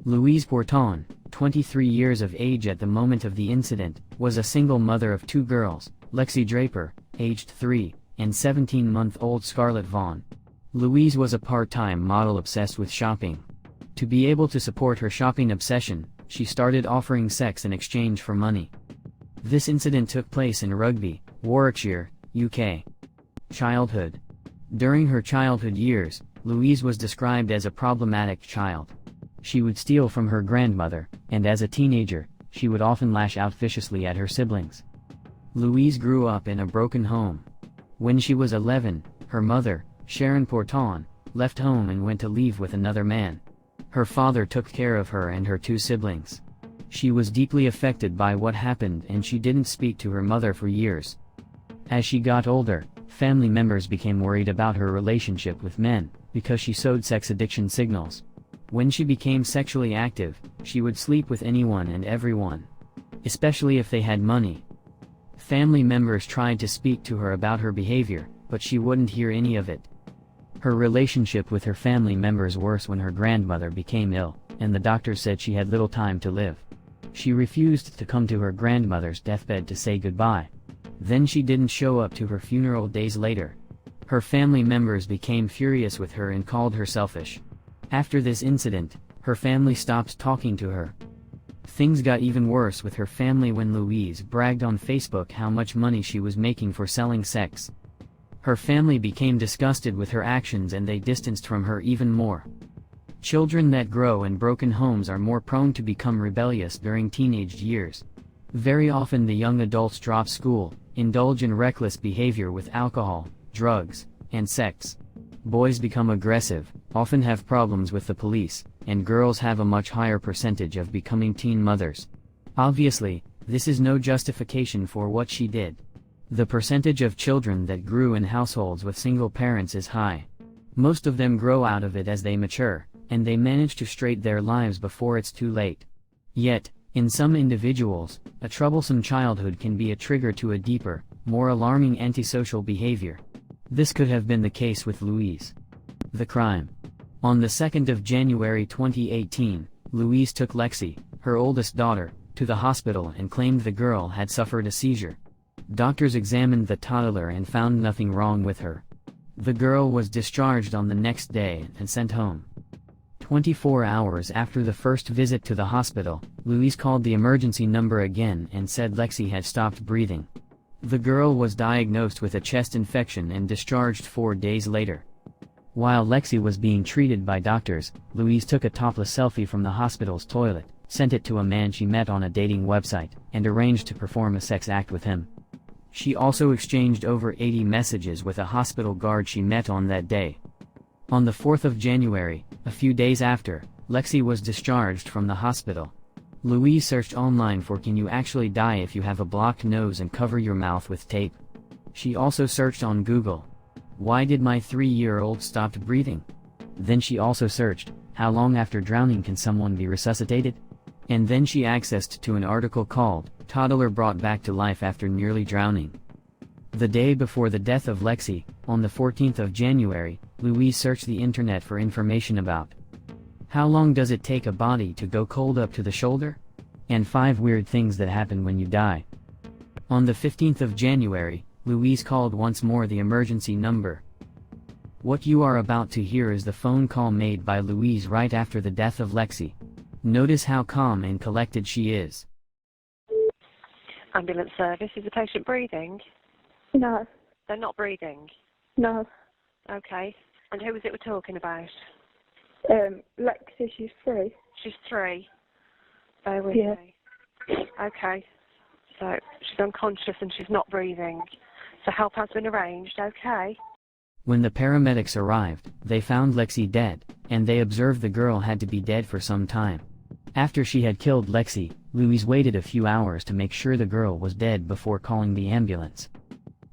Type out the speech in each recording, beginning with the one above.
Louise Porton, 23 years of age at the moment of the incident, was a single mother of two girls, Lexi Draper, aged 3, and 17-month-old Scarlett Vaughn. Louise was a part-time model obsessed with shopping. To be able to support her shopping obsession, she started offering sex in exchange for money. This incident took place in Rugby, Warwickshire, UK. Childhood. During her childhood years, Louise was described as a problematic child. She would steal from her grandmother, and as a teenager, she would often lash out viciously at her siblings. Louise grew up in a broken home. When she was 11, her mother, Sharon Porton, left home and went to live with another man. Her father took care of her and her two siblings. She was deeply affected by what happened and she didn't speak to her mother for years. As she got older, family members became worried about her relationship with men, because she showed sex addiction signals. When she became sexually active, she would sleep with anyone and everyone, especially if they had money. Family members tried to speak to her about her behavior, but she wouldn't hear any of it. Her relationship with her family members worsened when her grandmother became ill, and the doctors said she had little time to live. She refused to come to her grandmother's deathbed to say goodbye. Then she didn't show up to her funeral days later. Her family members became furious with her and called her selfish. After this incident, her family stopped talking to her. Things got even worse with her family when Louise bragged on Facebook how much money she was making for selling sex. Her family became disgusted with her actions and they distanced from her even more. Children that grow in broken homes are more prone to become rebellious during teenage years. Very often the young adults drop school, indulge in reckless behavior with alcohol, drugs, and sex. Boys become aggressive, often have problems with the police, and girls have a much higher percentage of becoming teen mothers. Obviously, this is no justification for what she did. The percentage of children that grew in households with single parents is high. Most of them grow out of it as they mature, and they manage to straighten their lives before it's too late. Yet, in some individuals, a troublesome childhood can be a trigger to a deeper, more alarming antisocial behavior. This could have been the case with Louise. The crime. On the 2nd of January 2018, Louise took Lexi, her oldest daughter, to the hospital and claimed the girl had suffered a seizure. Doctors examined the toddler and found nothing wrong with her. The girl was discharged on the next day and sent home. 24 hours after the first visit to the hospital, Louise called the emergency number again and said Lexi had stopped breathing. The girl was diagnosed with a chest infection and discharged 4 days later. While Lexi was being treated by doctors, Louise took a topless selfie from the hospital's toilet, sent it to a man she met on a dating website, and arranged to perform a sex act with him. She also exchanged over 80 messages with a hospital guard she met on that day. On the 4th of January, a few days after, Lexi was discharged from the hospital. Louise searched online for "Can you actually die if you have a blocked nose and cover your mouth with tape?" She also searched on Google, "Why did my 3-year-old stop breathing?" Then she also searched, "How long after drowning can someone be resuscitated?" And then she accessed to an article called, "Toddler Brought Back to Life After Nearly Drowning." The day before the death of Lexi, on the 14th of January, Louise searched the internet for information about how long does it take a body to go cold up to the shoulder? And 5 weird things that happen when you die. On the 15th of January, Louise called once more the emergency number. What you are about to hear is the phone call made by Louise right after the death of Lexi. Notice how calm and collected she is. Ambulance service, is the patient breathing? No. They're not breathing? No. Okay. And who was it we're talking about? Lexi, she's 3. She's 3? Bear with Yeah. me. Okay. So, she's unconscious and she's not breathing. So help has been arranged, okay? When the paramedics arrived, they found Lexi dead, and they observed the girl had to be dead for some time. After she had killed Lexi, Louise waited a few hours to make sure the girl was dead before calling the ambulance.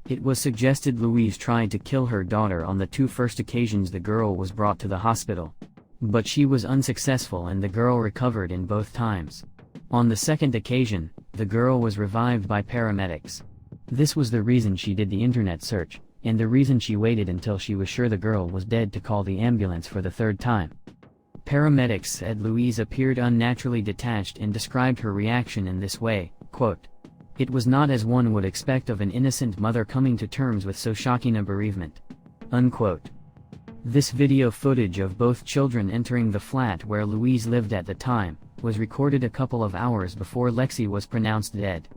It was suggested Louise tried to kill her daughter on the 2 first occasions the girl was brought to the hospital. But she was unsuccessful and the girl recovered in both times. On the 2nd occasion, the girl was revived by paramedics. This was the reason she did the internet search, and the reason she waited until she was sure the girl was dead to call the ambulance for the 3rd time. Paramedics said Louise appeared unnaturally detached and described her reaction in this way, quote, "It was not as one would expect of an innocent mother coming to terms with so shocking a bereavement," unquote. This video footage of both children entering the flat where Louise lived at the time was recorded a couple of hours before Lexi was pronounced dead.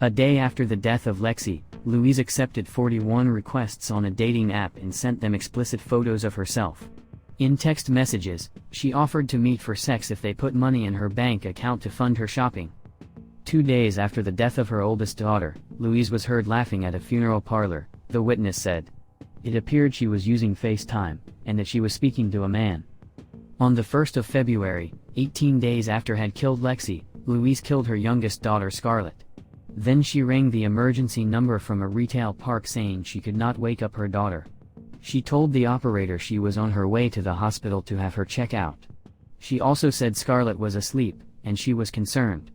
A day after the death of Lexi, Louise accepted 41 requests on a dating app and sent them explicit photos of herself. In text messages, she offered to meet for sex if they put money in her bank account to fund her shopping. 2 days after the death of her oldest daughter, Louise was heard laughing at a funeral parlor, the witness said. It appeared she was using FaceTime, and that she was speaking to a man. On the 1st of February, 18 days after had killed Lexi, Louise killed her youngest daughter Scarlett. Then she rang the emergency number from a retail park saying she could not wake up her daughter. She told the operator she was on her way to the hospital to have her check out. She also said Scarlett was asleep, and she was concerned.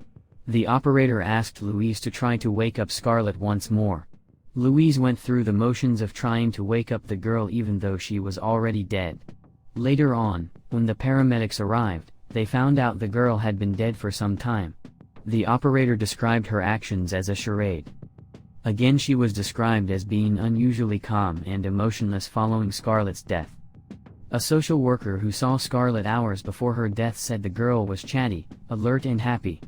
The operator asked Louise to try to wake up Scarlett once more. Louise went through the motions of trying to wake up the girl even though she was already dead. Later on, when the paramedics arrived, they found out the girl had been dead for some time. The operator described her actions as a charade. Again, she was described as being unusually calm and emotionless following Scarlett's death. A social worker who saw Scarlett hours before her death said the girl was chatty, alert and happy.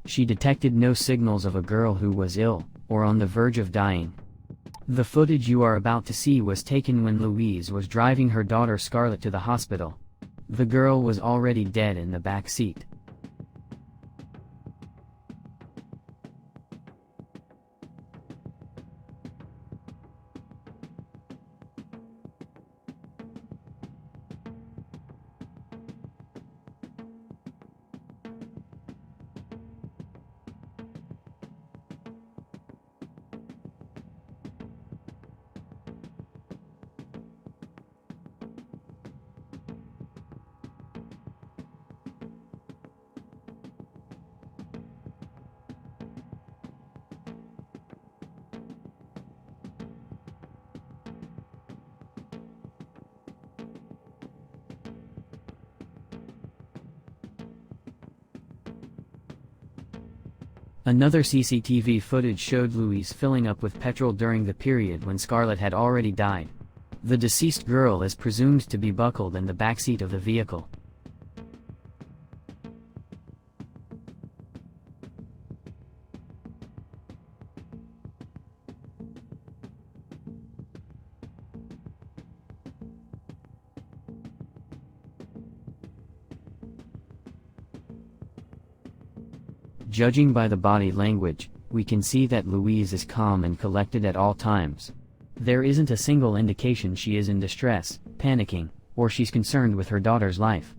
She detected no signals of a girl who was ill, or on the verge of dying. The footage you are about to see was taken when Louise was driving her daughter Scarlett to the hospital. The girl was already dead in the back seat. Another CCTV footage showed Louise filling up with petrol during the period when Scarlett had already died. The deceased girl is presumed to be buckled in the backseat of the vehicle. Judging by the body language, we can see that Louise is calm and collected at all times. There isn't a single indication she is in distress, panicking, or she's concerned with her daughter's life.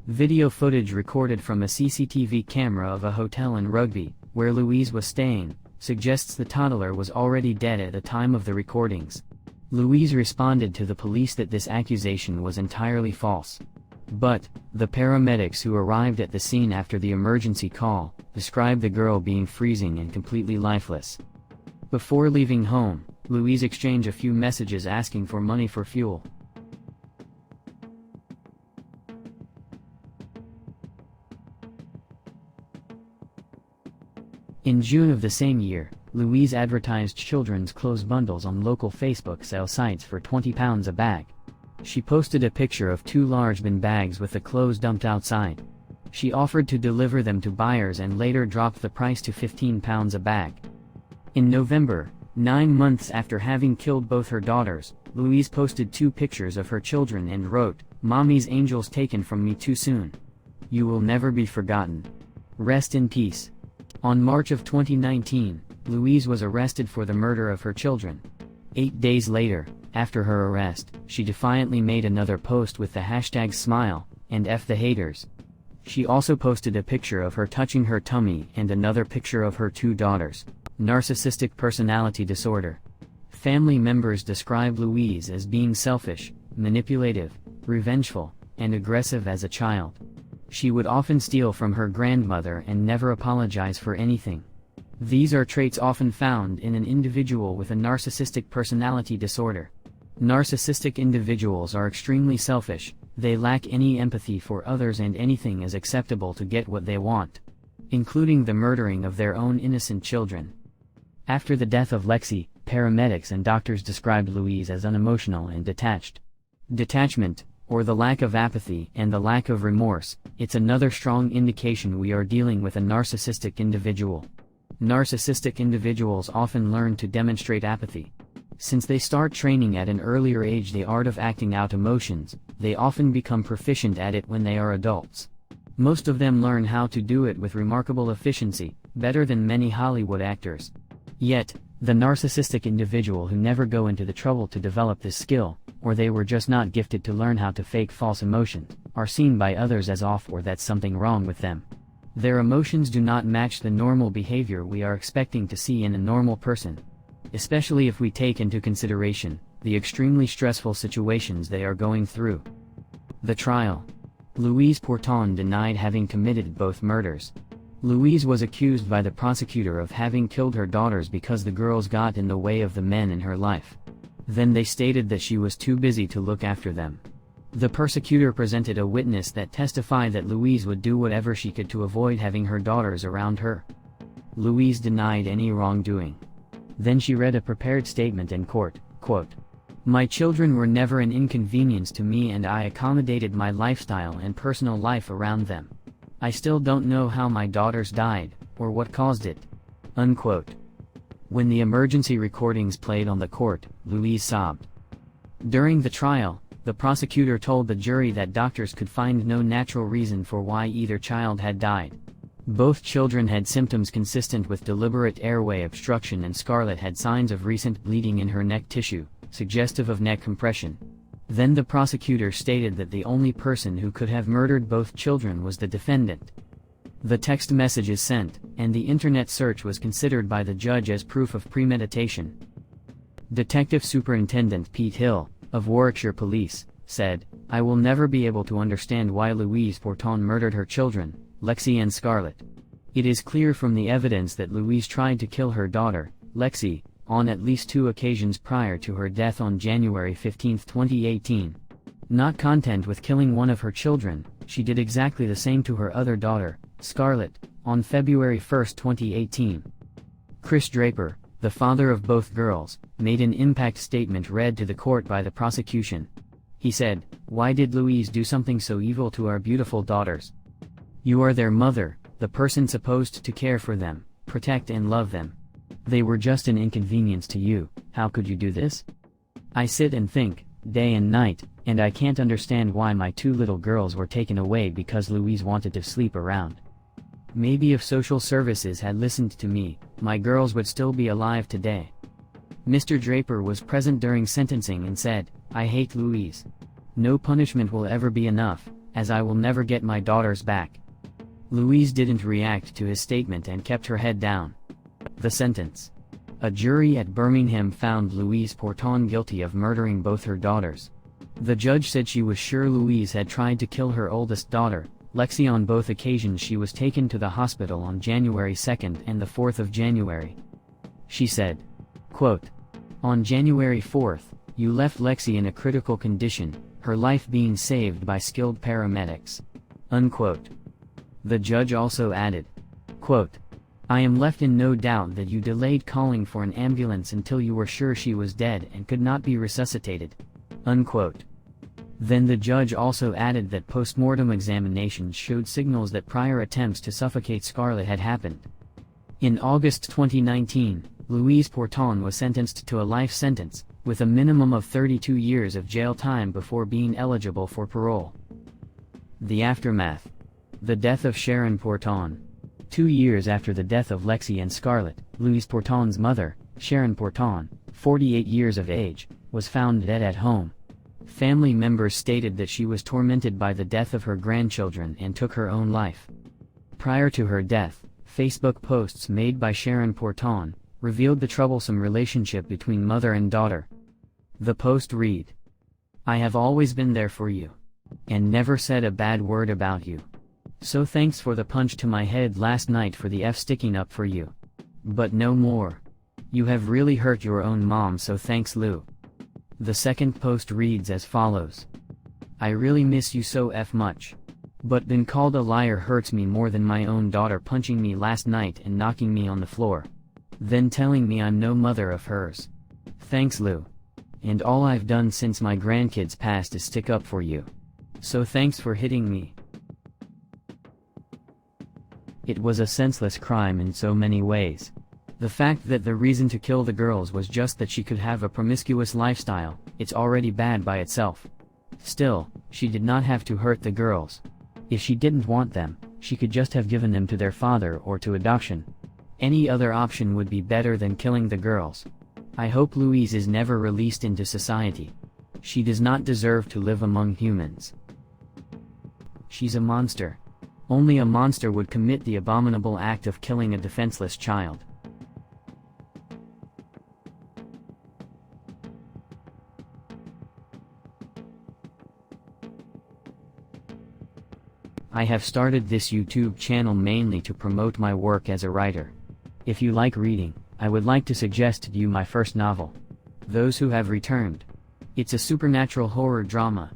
Video footage recorded from a CCTV camera of a hotel in Rugby, where Louise was staying, suggests the toddler was already dead at the time of the recordings. Louise responded to the police that this accusation was entirely false. But, the paramedics who arrived at the scene after the emergency call, described the girl being freezing and completely lifeless. Before leaving home, Louise exchanged a few messages asking for money for fuel. In June of the same year, Louise advertised children's clothes bundles on local Facebook sale sites for £20 a bag. She posted a picture of 2 large bin bags with the clothes dumped outside. She offered to deliver them to buyers and later dropped the price to £15 a bag. In November, 9 months after having killed both her daughters, Louise posted 2 pictures of her children and wrote, "Mommy's angels taken from me too soon. You will never be forgotten. Rest in peace." On March of 2019, Louise was arrested for the murder of her children. 8 days later, after her arrest, she defiantly made another post with the hashtag smile and F the haters. She also posted a picture of her touching her tummy and another picture of her 2 daughters. Narcissistic personality disorder. Family members describe Louise as being selfish, manipulative, revengeful, and aggressive as a child. She would often steal from her grandmother and never apologize for anything. These are traits often found in an individual with a narcissistic personality disorder. Narcissistic individuals are extremely selfish, they lack any empathy for others and anything is acceptable to get what they want, including the murdering of their own innocent children. After the death of Lexi, paramedics and doctors described Louise as unemotional and detached. Detachment, or the lack of apathy and the lack of remorse, it's another strong indication we are dealing with a narcissistic individual. Narcissistic individuals often learn to demonstrate apathy. Since they start training at an earlier age the art of acting out emotions, they often become proficient at it when they are adults. Most of them learn how to do it with remarkable efficiency, better than many Hollywood actors. Yet, the narcissistic individual who never go into the trouble to develop this skill, or they were just not gifted to learn how to fake false emotions, are seen by others as off or that something wrong with them. Their emotions do not match the normal behavior we are expecting to see in a normal person. Especially if we take into consideration the extremely stressful situations they are going through. The trial. Louise Porton denied having committed both murders. Louise was accused by the prosecutor of having killed her daughters because the girls got in the way of the men in her life. Then they stated that she was too busy to look after them. The prosecutor presented a witness that testified that Louise would do whatever she could to avoid having her daughters around her. Louise denied any wrongdoing. Then she read a prepared statement in court, quote, "My children were never an inconvenience to me and I accommodated my lifestyle and personal life around them. I still don't know how my daughters died, or what caused it." Unquote. When the emergency recordings played on the court, Louise sobbed. During the trial, the prosecutor told the jury that doctors could find no natural reason for why either child had died. Both children had symptoms consistent with deliberate airway obstruction and Scarlett had signs of recent bleeding in her neck tissue, suggestive of neck compression. Then the prosecutor stated that the only person who could have murdered both children was the defendant. The text messages sent, and the internet search was considered by the judge as proof of premeditation. Detective Superintendent Pete Hill, of Warwickshire Police, said, "I will never be able to understand why Louise Porton murdered her children, Lexi and Scarlett. It is clear from the evidence that Louise tried to kill her daughter, Lexi, on at least 2 occasions prior to her death on January 15, 2018. Not content with killing one of her children, she did exactly the same to her other daughter, Scarlett, on February 1, 2018. Chris Draper, the father of both girls, made an impact statement read to the court by the prosecution. He said, "Why did Louise do something so evil to our beautiful daughters? You are their mother, the person supposed to care for them, protect and love them. They were just an inconvenience to you, how could you do this? I sit and think, day and night, and I can't understand why my 2 little girls were taken away because Louise wanted to sleep around. Maybe if social services had listened to me, my girls would still be alive today." Mr. Draper was present during sentencing and said, "I hate Louise. No punishment will ever be enough, as I will never get my daughters back." Louise didn't react to his statement and kept her head down. The sentence. A jury at Birmingham found Louise Porton guilty of murdering both her daughters. The judge said she was sure Louise had tried to kill her oldest daughter, Lexi. On both occasions she was taken to the hospital on January 2 and the 4th of January. She said, quote, "On January 4th, you left Lexi in a critical condition, her life being saved by skilled paramedics." Unquote. The judge also added, quote, I am left in no doubt that you delayed calling for an ambulance until you were sure she was dead and could not be resuscitated." Unquote. Then the judge also added that post-mortem examinations showed signals that prior attempts to suffocate Scarlett had happened. In August 2019, Louise Porton was sentenced to a life sentence, with a minimum of 32 years of jail time before being eligible for parole. The aftermath. The death of Sharon Porton. 2 years after the death of Lexi and Scarlett, Louise Porton's mother, Sharon Porton, 48 years of age, was found dead at home. Family members stated that she was tormented by the death of her grandchildren and took her own life. Prior to her death, Facebook posts made by Sharon Porton revealed the troublesome relationship between mother and daughter. The post read, "I have always been there for you. And never said a bad word about you. So thanks for the punch to my head last night for the F sticking up for you. But no more. You have really hurt your own mom, so thanks Lou." The second post reads as follows. "I really miss you so F much. But being called a liar hurts me more than my own daughter punching me last night and knocking me on the floor. Then telling me I'm no mother of hers. Thanks Lou. And all I've done since my grandkids passed is stick up for you. So thanks for hitting me." It was a senseless crime in so many ways. The fact that the reason to kill the girls was just that she could have a promiscuous lifestyle, it's already bad by itself. Still, she did not have to hurt the girls. If she didn't want them, she could just have given them to their father or to adoption. Any other option would be better than killing the girls. I hope Louise is never released into society. She does not deserve to live among humans. She's a monster. Only a monster would commit the abominable act of killing a defenseless child. I have started this YouTube channel mainly to promote my work as a writer. If you like reading, I would like to suggest to you my first novel, Those Who Have Returned. It's a supernatural horror drama.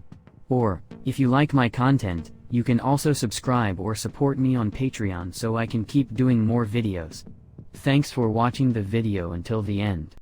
Or, if you like my content, you can also subscribe or support me on Patreon so I can keep doing more videos. Thanks for watching the video until the end.